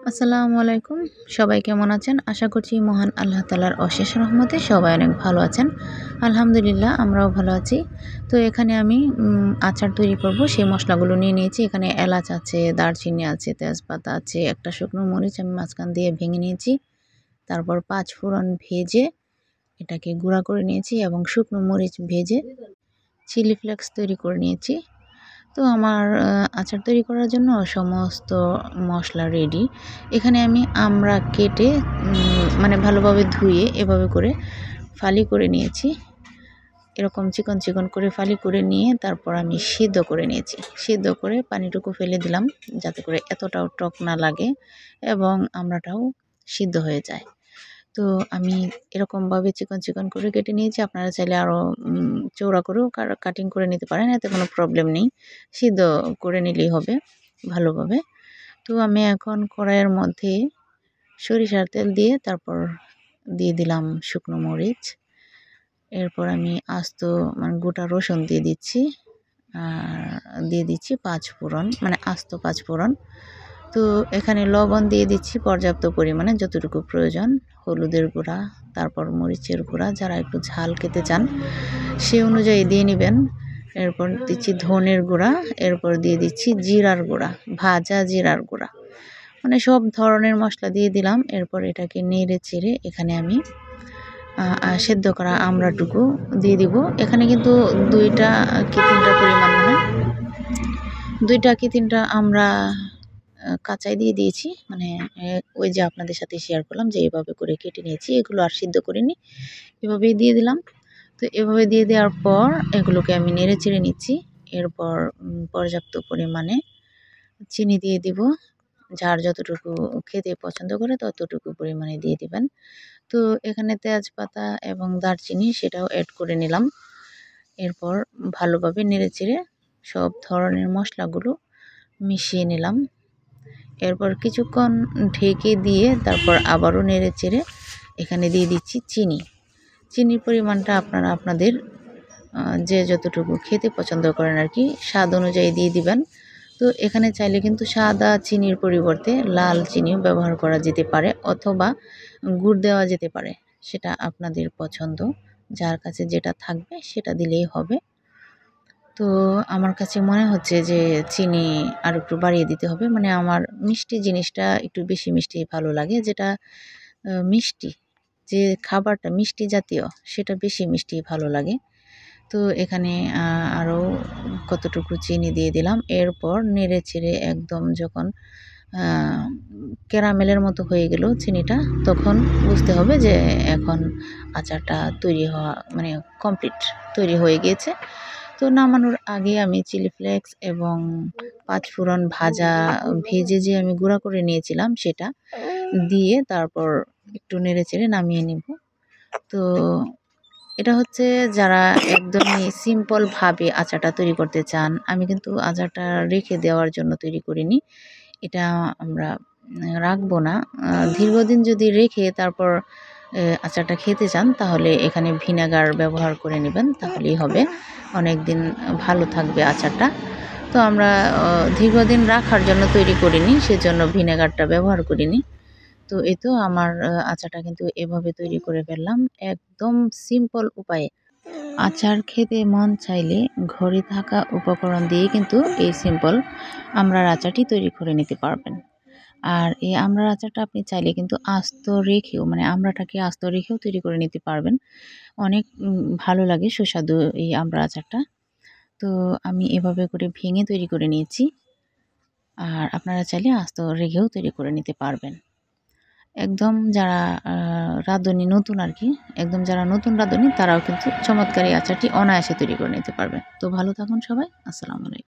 আসসালামু আলাইকুম। সবাই কেমন আছেন? আশা করছি মহান আল্লাহ তাআলার অশেষ রহমতে সবাই অনেক ভালো আছেন। আলহামদুলিল্লাহ আমরাও ভালো আছি। তো এখানে আমি আচার তৈরি করব সেই মশলাগুলো নিয়ে নিয়েছি। এখানে এলাচ আছে, দারচিনি আছে, তেজপাতা আছে, একটা শুকনো মরিচ আমি মাঝখান দিয়ে ভেঙে নিয়েছি। তারপর ৫ ফোড়ন ভেজে এটাকে গুঁড়া করে নিয়েছি এবং শুকনো মরিচ ভেজে চিলি ফ্লেক্স তৈরি করে নিয়েছি। তো আমার আচার তৈরি করার জন্য সমস্ত মশলা রেডি। এখানে আমি আমড়া কেটে মানে ভালোভাবে ধুয়ে এভাবে করে ফালি করে নিয়েছি। এরকম চিকন চিকন করে ফালি করে নিয়ে তারপর আমি সিদ্ধ করে নিয়েছি। সিদ্ধ করে পানিটুকু ফেলে দিলাম যাতে করে এতটাও টক না লাগে এবং আমড়াটাও সিদ্ধ হয়ে যায়। তো আমি এরকমভাবে চিকন চিকন করে কেটে নিয়েছি। আপনারা চাইলে আরও চওড়া করেও কাটিং করে নিতে পারেন, এতে কোনো প্রবলেম নেই। সিদ্ধ করে নিলেই হবে ভালোভাবে। তো আমি এখন কড়াইয়ের মধ্যে সরিষার তেল দিয়ে তারপর দিয়ে দিলাম শুকনো মরিচ। এরপর আমি আস্ত মানে গোটা রসুন দিয়ে দিচ্ছি। আর দিয়ে দিচ্ছি ৫ ফোড়ন, মানে আস্ত ৫ ফোড়ন। তো এখানে লবণ দিয়ে দিচ্ছি পর্যাপ্ত পরিমাণে যতটুকু প্রয়োজন। হলুদের গুঁড়া, তারপর মরিচের গুঁড়া, যারা একটু ঝাল খেতে চান সে অনুযায়ী দিয়ে নেবেন। এরপর দিচ্ছি ধনের গুঁড়া, এরপর দিয়ে দিচ্ছি জিরার গুঁড়া, ভাজা জিরার গুঁড়া, মানে সব ধরনের মশলা দিয়ে দিলাম। এরপর এটাকে নেড়ে চেড়ে এখানে আমি সেদ্ধ করা আমড়াটুকু দিয়ে দিব। এখানে কিন্তু ২টা কি ৩টা পরিমাণ, মানে ২টা কি ৩টা আমরা কাঁচাই দিয়ে দিয়েছি। মানে ওই যে আপনাদের সাথে শেয়ার করলাম যে এভাবে করে কেটে নিয়েছি, এগুলো আর সিদ্ধ করিনি, এভাবেই দিয়ে দিলাম। তো এভাবে দিয়ে দেওয়ার পর এগুলোকে আমি নেড়ে চেড়ে নিচ্ছি। এরপর পর্যাপ্ত পরিমাণে চিনি দিয়ে দিব, যার যতটুকু খেতে পছন্দ করে ততটুকু পরিমাণে দিয়ে দিবেন। তো এখানে তেজপাতা এবং দারচিনি সেটাও অ্যাড করে নিলাম। এরপর ভালোভাবে নেড়ে চেড়ে সব ধরনের মশলাগুলো মিশিয়ে নিলাম। এরপর কিছুক্ষণ ঢেকে দিয়ে তারপর আবারও নেড়ে চেড়ে এখানে দিয়ে দিচ্ছি চিনি। চিনির পরিমাণটা আপনারা আপনাদের যে যতটুকু খেতে পছন্দ করেন আর কি স্বাদ অনুযায়ী দিয়ে দিবেন। তো এখানে চাইলে কিন্তু সাদা চিনির পরিবর্তে লাল চিনিও ব্যবহার করা যেতে পারে, অথবা গুড় দেওয়া যেতে পারে, সেটা আপনাদের পছন্দ। যার কাছে যেটা থাকবে সেটা দিলেই হবে। তো আমার কাছে মনে হচ্ছে যে চিনি আর একটু বাড়িয়ে দিতে হবে, মানে আমার মিষ্টি জিনিসটা একটু বেশি মিষ্টি ভালো লাগে, যেটা মিষ্টি, যে খাবারটা মিষ্টি জাতীয় সেটা বেশি মিষ্টি ভালো লাগে। তো এখানে আরও কতটুকু চিনি দিয়ে দিলাম। এরপর নেড়ে চেড়ে একদম যখন ক্যারামেলের মতো হয়ে গেল চিনিটা, তখন বুঝতে হবে যে এখন আচারটা তৈরি হওয়া মানে কমপ্লিট, তৈরি হয়ে গিয়েছে। তো নামানোর আগে আমি চিলি ফ্লেক্স এবং ৫ ফোড়ন ভেজে যে আমি গুঁড়া করে নিয়েছিলাম সেটা দিয়ে তারপর একটু নেড়ে চেড়ে নামিয়ে নিব। তো এটা হচ্ছে যারা একদমই সিম্পলভাবে আচারটা তৈরি করতে চান। আমি কিন্তু আচারটা রেখে দেওয়ার জন্য তৈরি করিনি। এটা আমরা রাখবো না। দীর্ঘদিন যদি রেখে তারপর আচারটা খেতে চান তাহলে এখানে ভিনেগার ব্যবহার করে নেবেন, তাহলেই হবে। অনেক দিন ভালো থাকবে আচারটা। তো আমরা দীর্ঘদিন রাখার জন্য তৈরি করিনি, সেজন্য ভিনেগারটা ব্যবহার করিনি। তো এই তো আমার আচারটা কিন্তু এভাবে তৈরি করে ফেললাম একদম সিম্পল উপায়ে। আচার খেতে মন চাইলে ঘরে থাকা উপকরণ দিয়ে কিন্তু এই সিম্পল আমড়ার আচারটি তৈরি করে নিতে পারবেন। আর এই আমড়ার আচারটা আপনি চাইলে কিন্তু আস্ত রেখেও, মানে আমড়াটাকে আস্ত রেখেও তৈরি করে নিতে পারবেন। অনেক ভালো লাগে, সুস্বাদু এই আমড়া আচারটা। তো আমি এভাবে করে ভেঙে তৈরি করে নিয়েছি। আর আপনারা চাইলে আস্ত রেখেও তৈরি করে নিতে পারবেন। একদম যারা রাঁধুনি নতুন আর কি, একদম যারা নতুন রাঁধুনি তারাও কিন্তু চমৎকার এই আচারটি অনায়াসে তৈরি করে নিতে পারবে। তো ভালো থাকুন সবাই। আসসালামু আলাইকুম।